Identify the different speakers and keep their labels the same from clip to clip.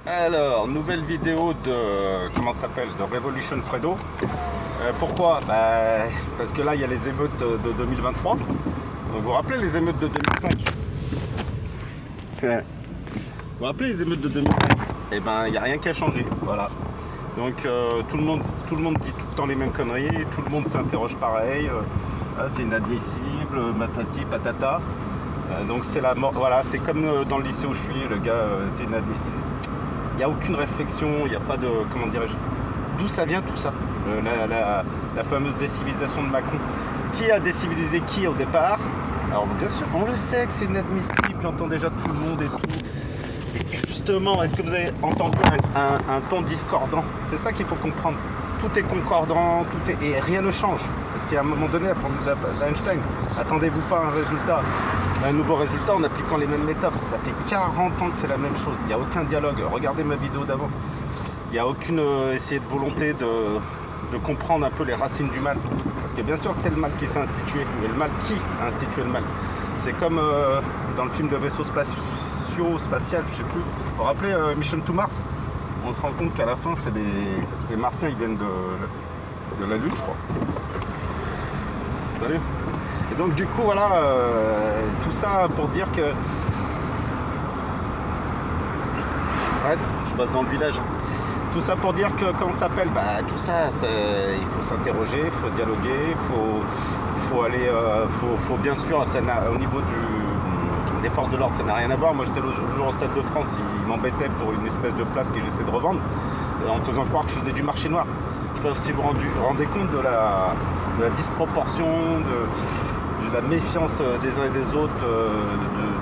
Speaker 1: Alors, nouvelle vidéo de, comment ça s'appelle, de Revolution Fredo. Pourquoi? Parce que là, il y a les émeutes de 2023. Vous vous rappelez les émeutes de 2005? Vous vous rappelez les émeutes de 2005? Eh ben, il n'y a rien qui a changé, voilà. Donc, tout le monde dit tout le temps les mêmes conneries, tout le monde s'interroge pareil. C'est inadmissible, matati, patata. Donc, c'est la mort, voilà, c'est comme dans le lycée où je suis, le gars, c'est inadmissible. Il n'y a aucune réflexion, il n'y a pas de, comment dirais-je, d'où ça vient tout ça, la fameuse décivilisation de Macron. Qui a décivilisé qui au départ? Alors bien sûr, on le sait que c'est inadmissible, j'entends déjà tout le monde et tout. Et justement, est-ce que vous avez entendu un ton discordant? C'est ça qu'il faut comprendre. Tout est concordant, et rien ne change. Parce qu'à un moment donné, la promesse d'Einstein, attendez-vous pas à un résultat, un nouveau résultat en appliquant les mêmes méthodes. Ça fait 40 ans que c'est la même chose. Il n'y a aucun dialogue. Regardez ma vidéo d'avant. Il n'y a aucune de volonté de comprendre un peu les racines du mal. Parce que bien sûr que c'est le mal qui s'est institué. Mais le mal qui a institué le mal? C'est comme dans le film de vaisseau spatial, je sais plus. Vous vous rappelez Mission to Mars? On se rend compte qu'à la fin, c'est les Martiens, ils viennent de la Lune, je crois. Salut. Et donc du coup, voilà, tout ça pour dire que... Arrête, je passe dans le village. Tout ça pour dire que quand on s'appelle, tout ça, il faut s'interroger, il faut dialoguer, faut aller, faut bien sûr, ça au niveau des forces de l'ordre, ça n'a rien à voir. Moi, j'étais l'autre jour au Stade de France, ils m'embêtaient pour une espèce de place que j'essaie de revendre, en me faisant croire que je faisais du marché noir. Je sais pas si vous vous rendez compte de la disproportion, de la méfiance des uns et des autres,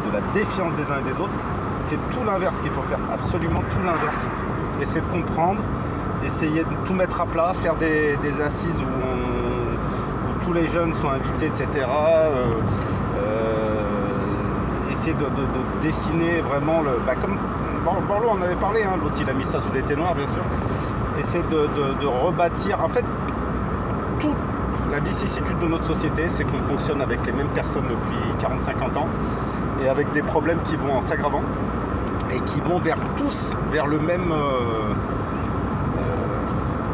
Speaker 1: de la défiance des uns et des autres. C'est tout l'inverse qu'il faut faire, absolument tout l'inverse. Essayer de comprendre, essayer de tout mettre à plat, faire des assises où tous les jeunes sont invités, etc. Essayer de dessiner vraiment comme Borloo en avait parlé, hein, l'autre il a mis ça sous les ténoirs bien sûr. Essayer de rebâtir, en fait, toute la vicissitude de notre société, c'est qu'on fonctionne avec les mêmes personnes depuis 40-50 ans et avec des problèmes qui vont en s'aggravant et qui vont vers le même,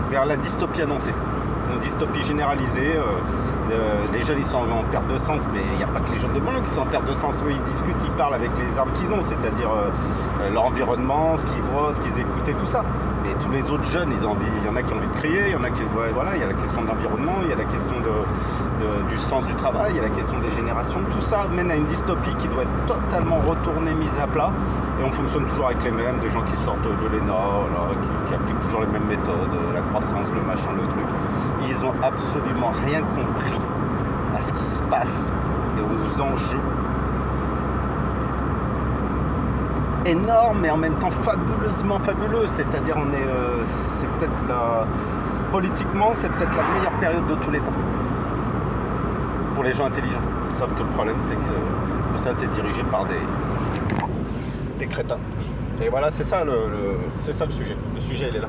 Speaker 1: vers la dystopie annoncée, une dystopie généralisée. Les jeunes ils sont en perte de sens, mais il n'y a pas que les jeunes de Borloo qui sont en perte de sens. Eux ils discutent, ils parlent avec les armes qu'ils ont, c'est-à-dire leur environnement, ce qu'ils voient, ce qu'ils écoutent et tout ça. Et tous les autres jeunes, il y en a qui ont envie de crier, il y en a qui, voilà, il y a la question de l'environnement, il y a la question du sens du travail, il y a la question des générations. Tout ça mène à une dystopie qui doit être totalement retournée, mise à plat. Et on fonctionne toujours avec les mêmes, des gens qui sortent de l'ENA, qui appliquent toujours les mêmes méthodes, la croissance, le machin, le truc. Ils ont absolument rien compris à ce qui se passe et aux enjeux énormes mais en même temps fabuleusement fabuleux. C'est-à-dire c'est peut-être politiquement, c'est peut-être la meilleure période de tous les temps pour les gens intelligents. Sauf que le problème, c'est que tout ça, c'est dirigé par des crétins. Et voilà, c'est ça le sujet. Le sujet, il est là.